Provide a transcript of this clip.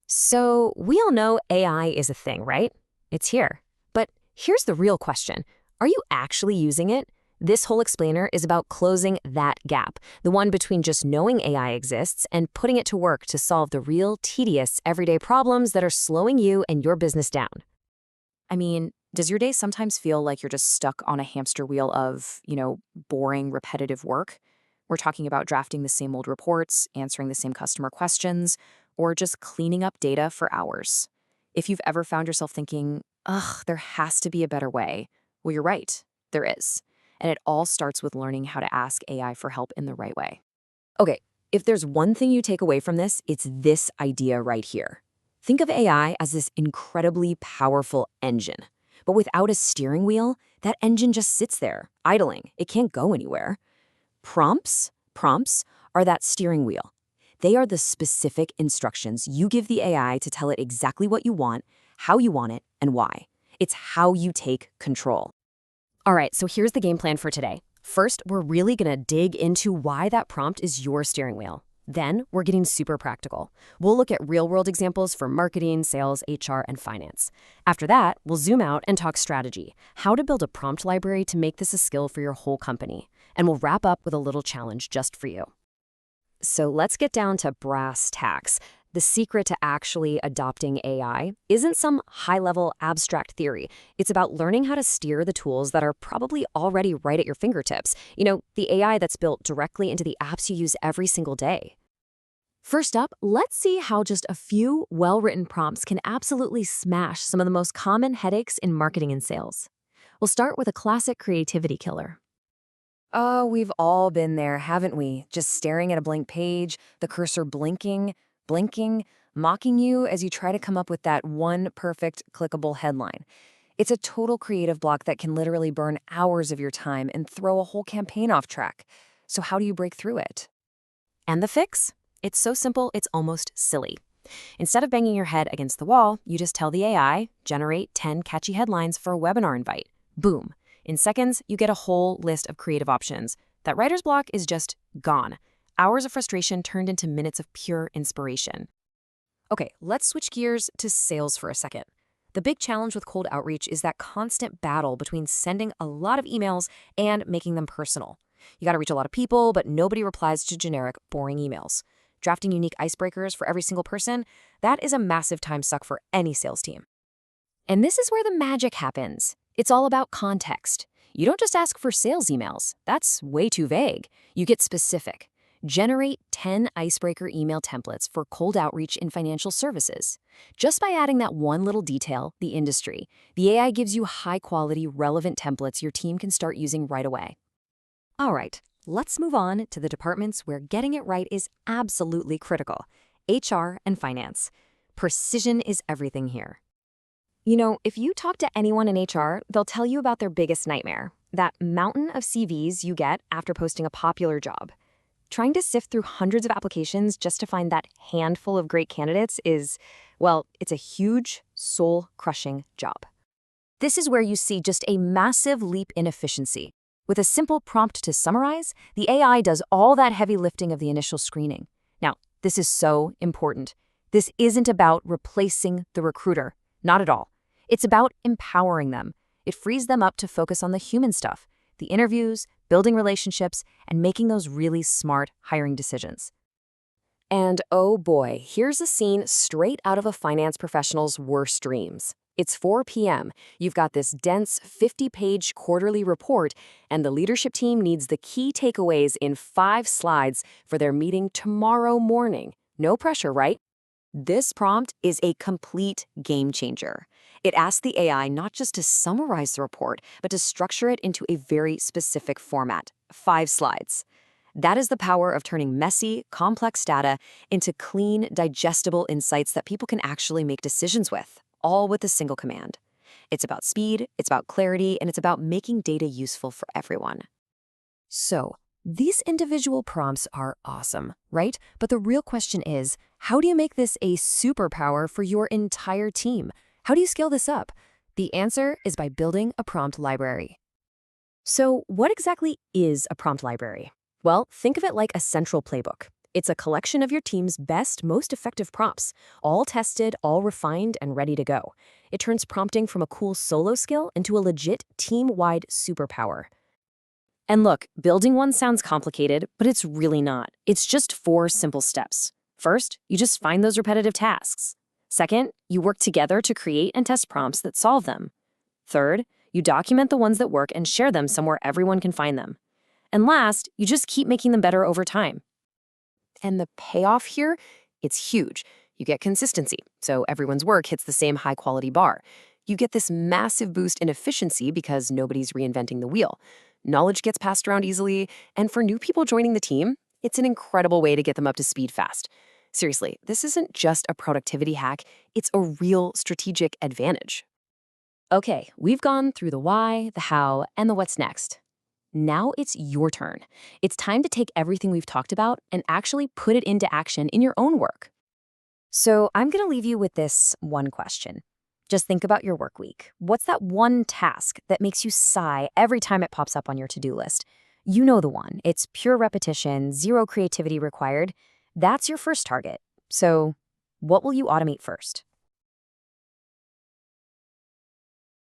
So we all know AI is a thing, right? It's here. But here's the real question. Are you actually using it? This whole explainer is about closing that gap, the one between just knowing AI exists and putting it to work to solve the real, tedious, everyday problems that are slowing you and your business down. I mean, does your day sometimes feel like you're just stuck on a hamster wheel of, boring, repetitive work? We're talking about drafting the same old reports, answering the same customer questions, or just cleaning up data for hours. If you've ever found yourself thinking, ugh, there has to be a better way, well, you're right, there is. And it all starts with learning how to ask AI for help in the right way. Okay, if there's one thing you take away from this, it's this idea right here. Think of AI as this incredibly powerful engine. But without a steering wheel, that engine just sits there, idling. It can't go anywhere. Prompts are that steering wheel. They are the specific instructions you give the AI to tell it exactly what you want, how you want it, and why. It's how you take control. All right, so here's the game plan for today. First, we're really going to dig into why that prompt is your steering wheel. Then, we're getting super practical. We'll look at real-world examples for marketing, sales, HR, and finance. After that, we'll zoom out and talk strategy, how to build a prompt library to make this a skill for your whole company. And we'll wrap up with a little challenge just for you. So let's get down to brass tacks. The secret to actually adopting AI isn't some high-level abstract theory. It's about learning how to steer the tools that are probably already right at your fingertips. The AI that's built directly into the apps you use every single day. First up, let's see how just a few well-written prompts can absolutely smash some of the most common headaches in marketing and sales. We'll start with a classic creativity killer. Oh, we've all been there, haven't we? Just staring at a blank page, the cursor blinking, mocking you as you try to come up with that one perfect clickable headline. It's a total creative block that can literally burn hours of your time and throw a whole campaign off track. So how do you break through it? And the fix? It's so simple, it's almost silly. Instead of banging your head against the wall, you just tell the AI, generate 10 catchy headlines for a webinar invite. Boom. In seconds, you get a whole list of creative options. That writer's block is just gone. Hours of frustration turned into minutes of pure inspiration. Okay, let's switch gears to sales for a second. The big challenge with cold outreach is that constant battle between sending a lot of emails and making them personal. You gotta reach a lot of people, but nobody replies to generic, boring emails. Drafting unique icebreakers for every single person, that is a massive time suck for any sales team. And this is where the magic happens. It's all about context. You don't just ask for sales emails. That's way too vague. You get specific. Generate 10 icebreaker email templates for cold outreach in financial services. Just by adding that one little detail, the industry, the AI gives you high-quality, relevant templates your team can start using right away. All right, let's move on to the departments where getting it right is absolutely critical: HR and finance. Precision is everything here. If you talk to anyone in HR, they'll tell you about their biggest nightmare, that mountain of CVs you get after posting a popular job. Trying to sift through hundreds of applications just to find that handful of great candidates is, well, it's a huge, soul-crushing job. This is where you see just a massive leap in efficiency. With a simple prompt to summarize, the AI does all that heavy lifting of the initial screening. Now, this is so important. This isn't about replacing the recruiter. Not at all. It's about empowering them. It frees them up to focus on the human stuff, the interviews, building relationships, and making those really smart hiring decisions. And oh boy, here's a scene straight out of a finance professional's worst dreams. It's 4 p.m. You've got this dense 50-page quarterly report, and the leadership team needs the key takeaways in 5 slides for their meeting tomorrow morning. No pressure, right? This prompt is a complete game changer. It asks the AI not just to summarize the report, but to structure it into a very specific format: 5 slides. That is the power of turning messy, complex data into clean, digestible insights that people can actually make decisions with, all with a single command. It's about speed, it's about clarity, and it's about making data useful for everyone. So, these individual prompts are awesome, right? But the real question is, how do you make this a superpower for your entire team? How do you scale this up? The answer is by building a prompt library. So what exactly is a prompt library? Well, think of it like a central playbook. It's a collection of your team's best, most effective prompts, all tested, all refined, and ready to go. It turns prompting from a cool solo skill into a legit team-wide superpower. And look, building one sounds complicated, but it's really not. It's just 4 simple steps. First, you just find those repetitive tasks. Second, you work together to create and test prompts that solve them. Third, you document the ones that work and share them somewhere everyone can find them. And last, you just keep making them better over time. And the payoff here, it's huge. You get consistency, so everyone's work hits the same high-quality bar. You get this massive boost in efficiency because nobody's reinventing the wheel. Knowledge gets passed around easily, and for new people joining the team, it's an incredible way to get them up to speed fast. Seriously, this isn't just a productivity hack, it's a real strategic advantage. Okay, we've gone through the why, the how, and the what's next. Now it's your turn. It's time to take everything we've talked about and actually put it into action in your own work. So I'm going to leave you with this one question. Just think about your work week. What's that one task that makes you sigh every time it pops up on your to-do list? You know the one. It's pure repetition, zero creativity required. That's your first target. So what will you automate first?